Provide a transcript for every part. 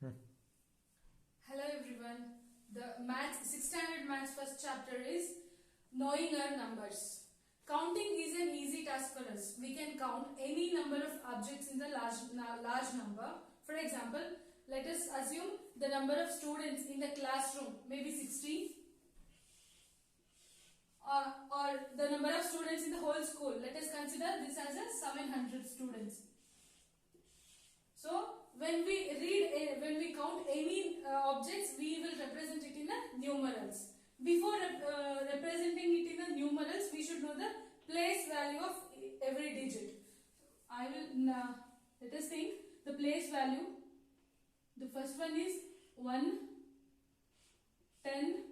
Hello everyone. The maths 6th standard maths first chapter is knowing our numbers. Counting is an easy task for us. We can count any number of objects in the large number. For example, let us assume the number of students in the classroom maybe 60 or the number of students in the whole school. Let us consider this as a 700 students. So when we count any objects, we will represent it in the numerals. Before representing it in the numerals, we should know the place value of every digit. I will let us think the place value. The first one is 1, 10,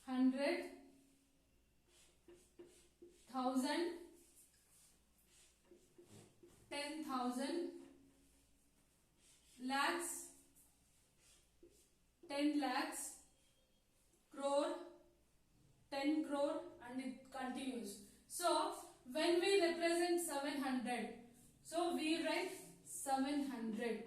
100, 1000, 10,000, lakhs, 10 lakhs, crore, 10 crore, and it continues. So when we represent 700, so we write 700.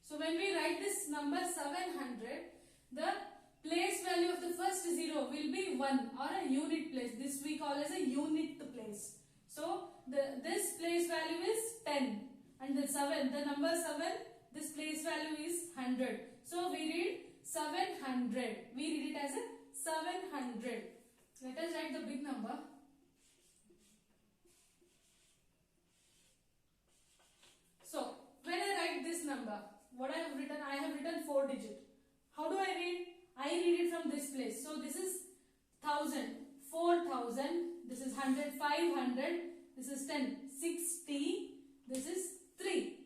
So when we write this number 700, the place value of the first zero will be 1 or a unit place. This we call as a unit place. So this place value is 10 and the number 7, this place value is 100. So we read 700. We read it as a 700. Let us write the big number. So when I write this number, what I have written 4 digit. How do I read? I read it from this place. So this is 1000, 4000, this is 100, 500, this is 10, 60, this is 3.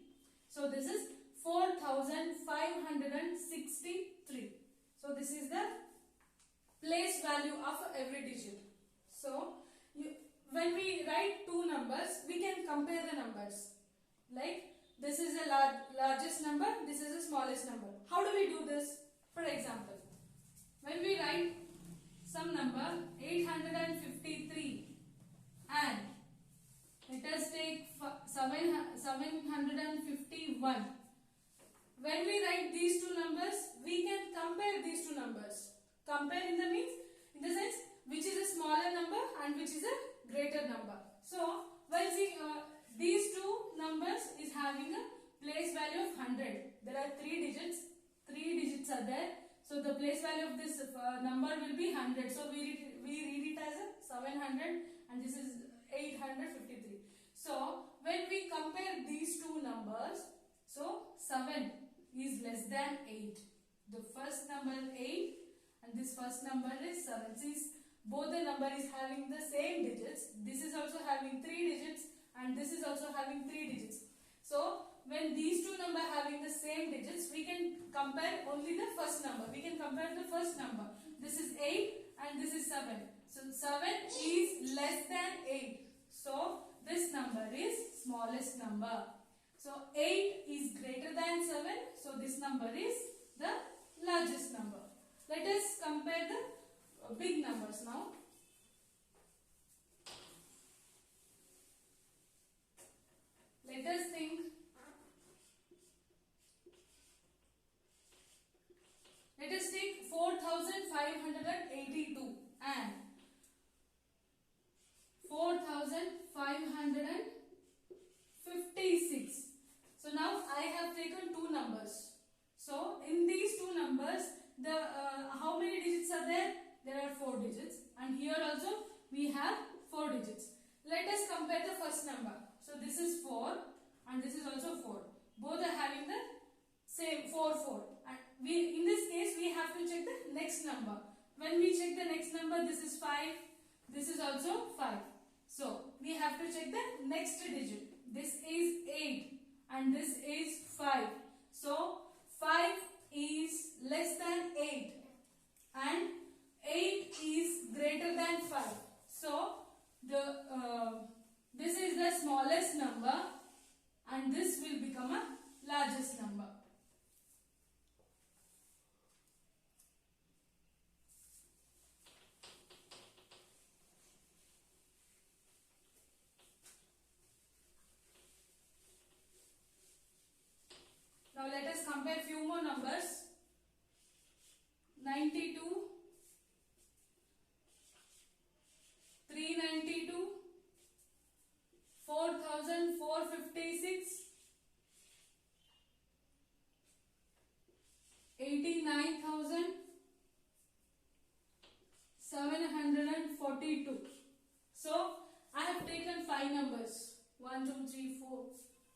So this is 4563. So this is the place value of every digit. So when we write two numbers, we can compare the numbers. Like this is the largest number, this is the smallest number. How do we do this? For example, when we write some number 853 and let us take 751. When we write these two numbers, we can compare these two numbers. Compare in the sense which is a smaller number and which is a greater number. So while these two numbers is having a place value of 100. There are 3 digits. 3 digits are there. So the place value of this number will be 100. So we read it as a 700 and this is 853. So when we compare these two numbers, so 7 is less than 8. The first number is 8 and this first number is 7. Since both the number is having the same digits, this is also having 3 digits and this is also having 3 digits. So when these two numbers having the same digits, we can compare only the first number. We can compare the first number. This is 8 and this is 7. So 7 is less than 8. So this number is smallest number. So 8 is greater than 7. So this number is the largest number. Let us compare the big numbers now. Let us think. Let us take 4582 and 4556. So now I have taken two numbers. So in these two numbers, the how many digits are there? There are 4 digits, and here also we have 4 digits. Let us compare the first number. So this is 4 and this is also 4. Both are having the same 4, 4. And in this case we have to check the next number. When we check the next number, this is 5. This is also 5. So we have to check the next digit. This is 8 and this is 5. So 5 is less than 8 and 8 is greater than 5. So this is the smallest number and this will become a largest number. Now let us compare few more numbers. 92, 392, 4,456, 89,742. So I have taken 5 numbers. 1, 2, 3, 4.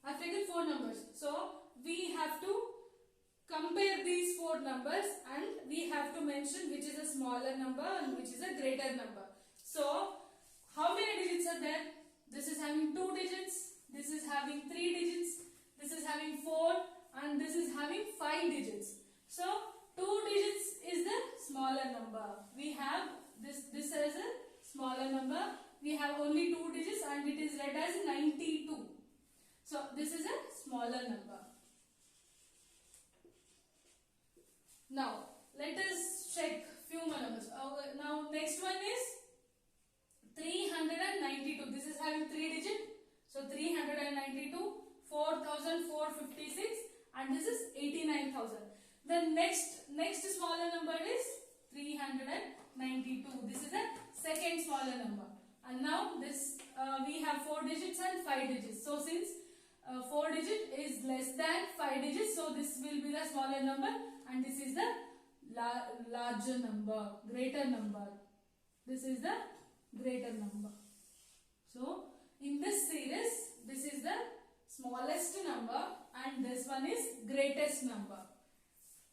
I have taken 4 numbers. So we have to compare these 4 numbers and we have to mention which is a smaller number and which is a greater number. So how many digits are there? This is having 2 digits. This is having 3 digits. This is having 4 and this is having 5 digits. So 2 digits is the smaller number. We have this as a smaller number. We have only 2 digits and it is read as 92. So this is a smaller number. Now let us check few more numbers. Now next one is 392. This is having 3 digits. So 392, 4,456 and this is 89,000. The next smaller number is 392. This is a second smaller number. And now this we have 4 digits and 5 digits. So since 4 digit is less than 5 digits, so this will be the smaller number and this is the larger number, greater number. This is the greater number. So in this series, this is the smallest number and this one is greatest number.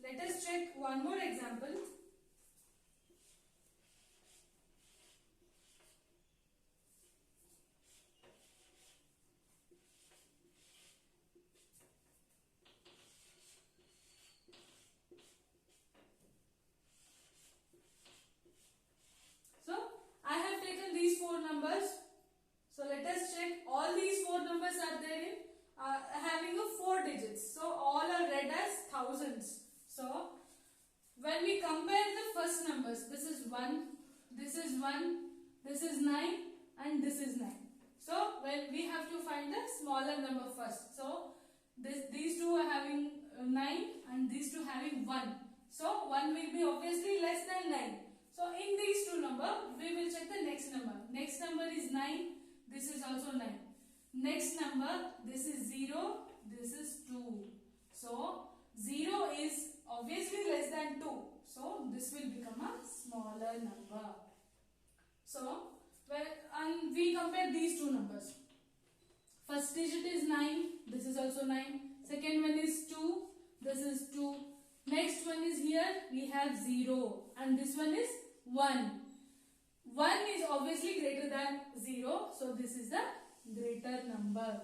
Let us check one more example. So I have taken these 4 numbers. So let us check. All these 4 numbers are there in having a 4 digits. So all are read as thousands. So when we compare the first numbers, this is 1, this is 1, this is 9 and this is 9. So when we have to find the smaller number first. So these two are having 9 and these two having 1. So 1 will be obviously less than 9. So in these two numbers, we will check the next number. Next number is 9. This is also 9. Next number, this is 0. This is 2. So 0 is obviously less than 2. So this will become a smaller number. So and we compare these two numbers. First digit is 9. This is also 9. Second one is 2. This is 2. Next one is here. We have 0. And this one is 1. 1 is obviously greater than 0. So this is the greater number.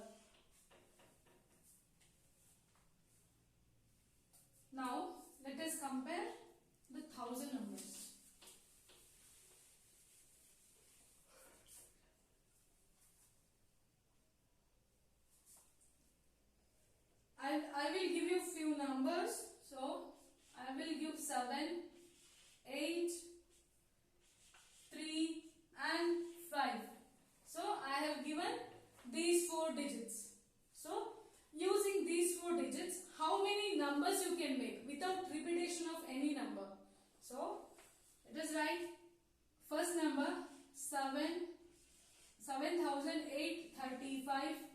Now let us compare the 1000 numbers. I will give you few numbers. So I will give 7, 8, 3 and 5. So I have given these 4 digits. So using these 4 digits, how many numbers you can make without repetition of any number? So let us write first number 7,835.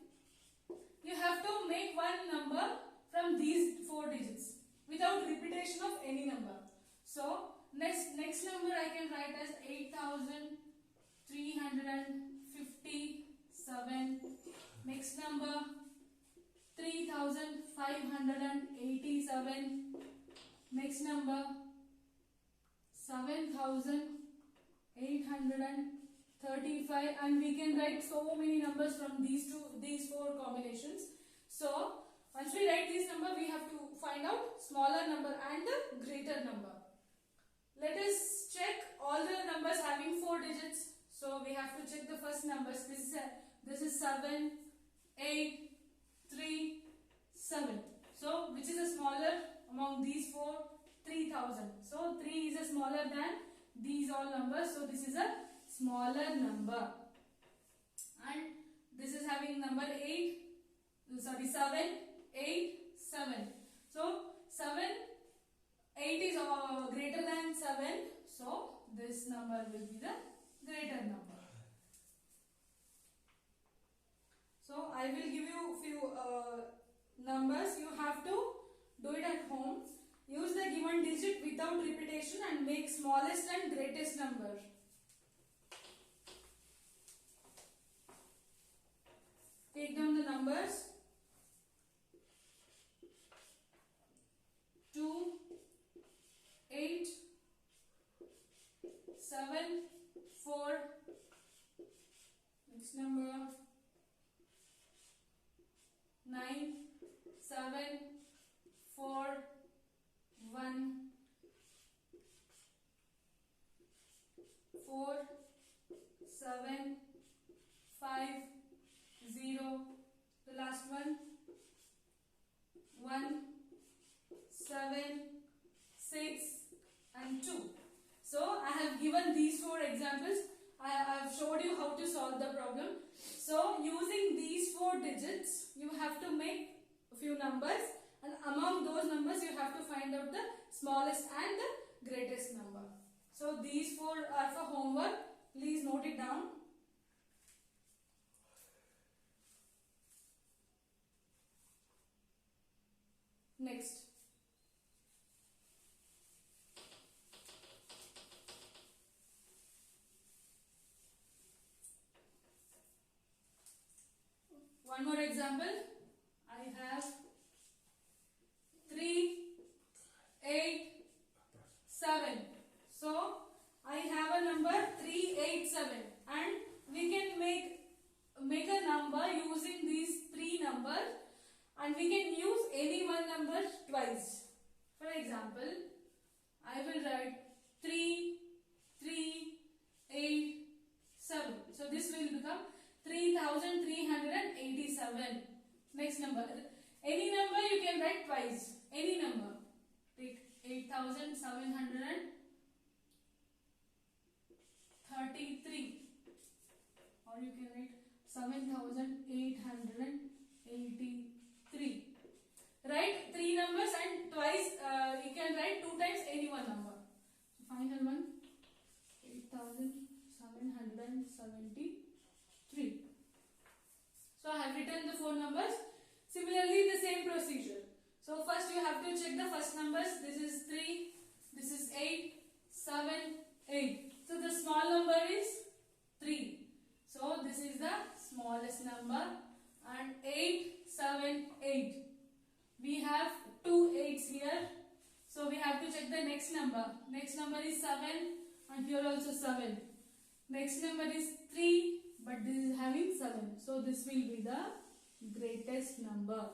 You have to make one number from these 4 digits without repetition of any number. So next number I can write as 8,357. Next number 3,587. Next number 7,835, and we can write so many numbers from these 4 combinations. So once we write this number, we have to find out smaller number and the greater number. Let us check all the numbers having 4 digits. So we have to check the first numbers. This is 7, 8, 3, 7. So which is the smaller among these 4? 3,000. So 3 is a smaller than these all numbers. So this is a smaller number. And this is having number 7, 8, 7. this number will be the greater number. So I will give you few numbers. You have to do it at home. Use the given digit without repetition and make smallest and greatest number. Take down the numbers. 2, 8, 7, 4. Next number 9, 7, 4, 1, 4, 7, 5, 0. The last one 1, 7, 6 and 2. So I have given these 4 examples. I have showed you how to solve the problem. So using these 4 digits, you have to make a few numbers, and among those numbers you have to find out the smallest and the greatest number. So these 4 are for homework. Please note it down. Next. One more example. I have 3, 8, 7. So I have a number 387, and we can make a number using these 3 numbers, and we can use any one number twice. For example, I will write 3, 3, 8, 7. So this will become 3387. Next number. Any number you can write twice. Any number. Take 8733. Or you can write 7883. Write 3 numbers and twice you can write 2 times any one number. So final one 8773. So I have written the 4 numbers. Similarly, the same procedure. So first you have to check the first numbers. This is 3, this is 8, 7, 8. So the small number is 3. So this is the smallest number, and 8, 7, 8. We have 2 8s here. So we have to check the next number. Next number is 7, and here also 7. Next number is 3, but this is having 7. So this will be the greatest number.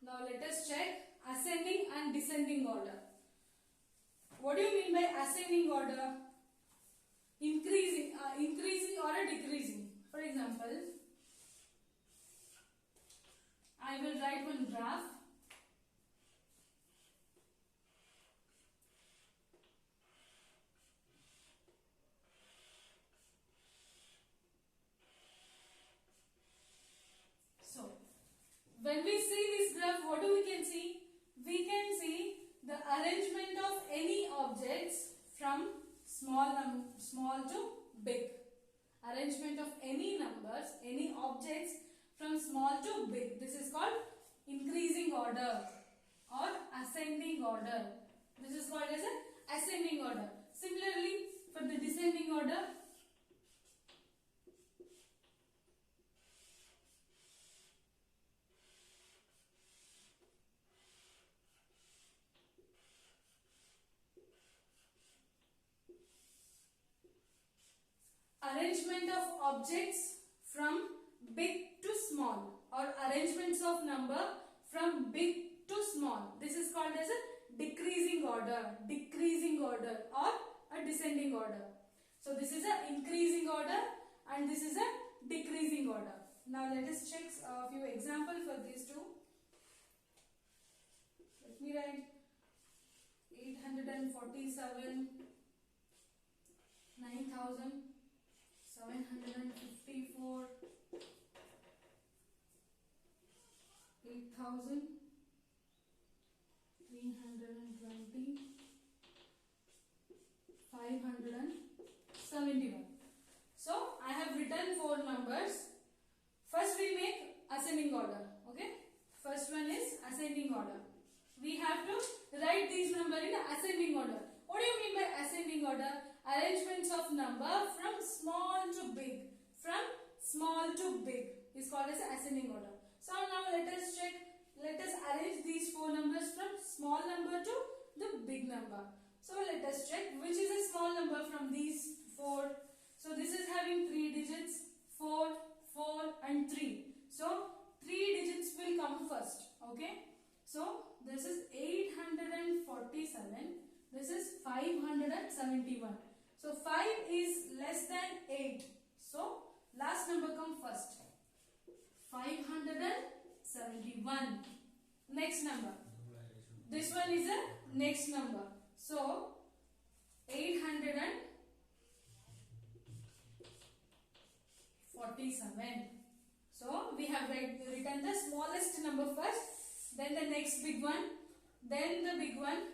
Now let us check ascending and descending order. What do you mean by ascending order? Increasing or decreasing. For example, I will write one graph. So, when we see this graph, what do we can see? We can see the arrangement of any objects from small to big. Arrangement of any numbers, any objects from small to big. This is called increasing order or ascending order. This is called as an ascending order. Similarly, for the descending order, arrangement of objects from big to small, or arrangements of number from big to small. This is called as a decreasing order or a descending order. So this is an increasing order and this is a decreasing order. Now let us check a few examples for these two. Let me write 847, 9754, 8387. 71. So I have written 4 numbers. First we make ascending order. Okay. First one is ascending order. We have to write these numbers in ascending order. What do you mean by ascending order? Arrangements of number from small to big. From small to big is called as ascending order. So now let us check. Let us arrange these 4 numbers from small number to the big number. So let us check which is a small number from these 4. So this is having 3 digits, 4, 4 and 3. So 3 digits will come first. Okay. So this is 847. This is 571. So 5 is less than 8. So last number come first. 571. Next number. This one is a next number. So 847. So we have written the smallest number first, then the next big one, then the big one.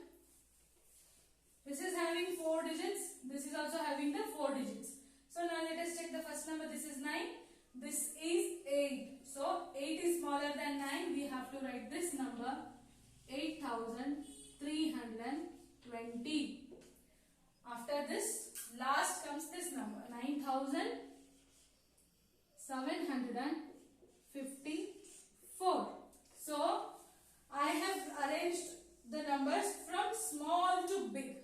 This is having 4 digits. This is also having the 4 digits. So now let us check the first number. This is 9. This is 8. So 8 is smaller than 9. We have to write this number 8320. After this, last comes this number 9754. So I have arranged the numbers from small to big.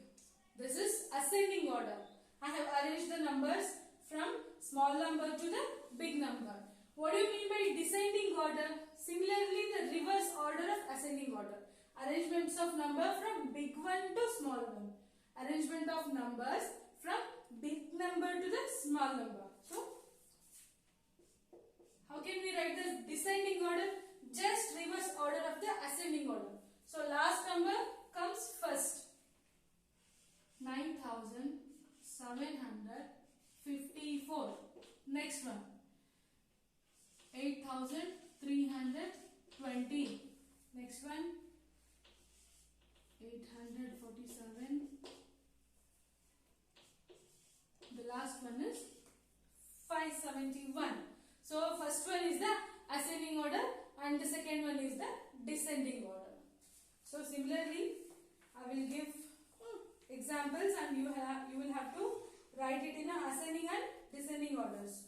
This is ascending order. I have arranged the numbers from small number to the big number. What do you mean by descending order? Similarly, the reverse order of ascending order. Arrangements of number from big one to small one. Arrangement of numbers from big number to the small number. So, how can we write the descending order? Just reverse order of the ascending order. So, last number comes first. 9754. Next one. 8320. Next one. 847. The last one is 571. So first one is the ascending order and the second one is the descending order. So similarly, I will give examples and you will have to write it in a ascending and descending orders.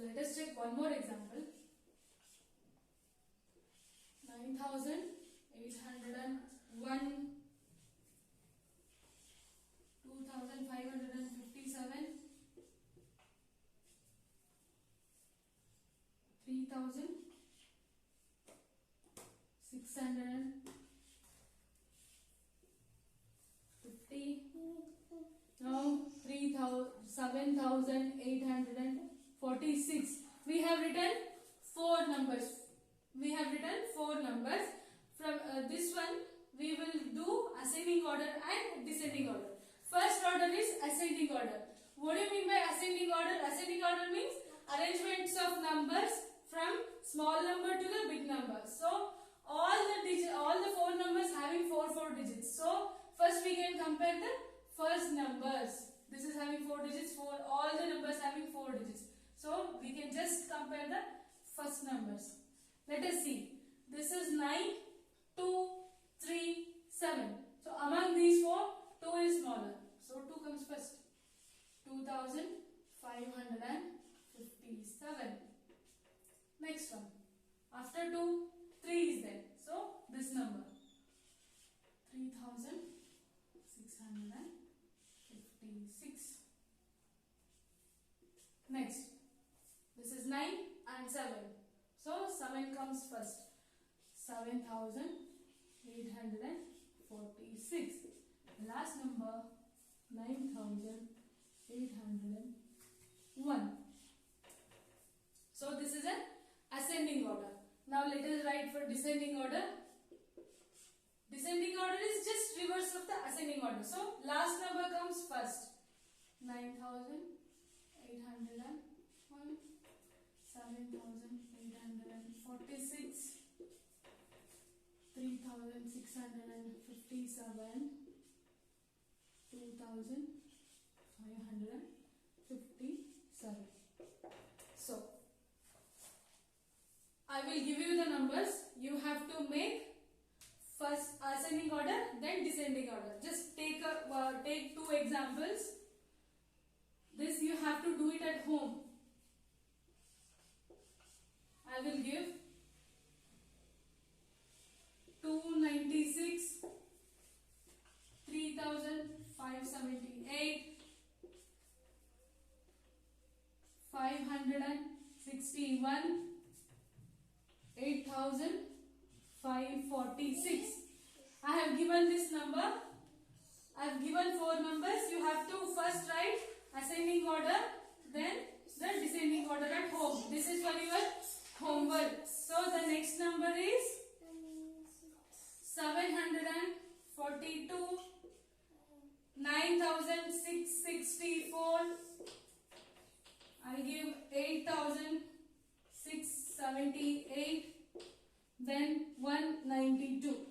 Let us check one more example. 9801, 2557, 3650. Now 7846. We have written 4 numbers. From this one we will do ascending order and descending order. First order is ascending order. What do you mean by ascending order? Ascending order means arrangements of numbers from small number to the big number. So all the 4 numbers having 4 digits. So first we can compare the first numbers. This is having 4 digits, all the numbers having 4 digits. So we can just compare the first numbers. Let us see. This is 9, 2, 3, 7. So among these 4, 2 is smaller. So 2 comes first. 2557. Next one. After 2, 3 is there. So this number. 3656. Next. This is 9 and 7. So 7 comes first. 7846. Last number 9801. So this is an ascending order. Now let us write for descending order. Descending order is just reverse of the ascending order. So last number comes first. 9801. 801, 7,846, 3,657, 2,557. So I will give you the numbers. You have to make first ascending order, then descending order. Just take two examples. This you have to do it at home. I will give 296, 3,578, 561, 8,546. I have given this number. I have given 4 numbers. You have to first write ascending order, then the descending order at home. This is for your homework. So the next number is 742, 9,664. I give 8,678, then 192.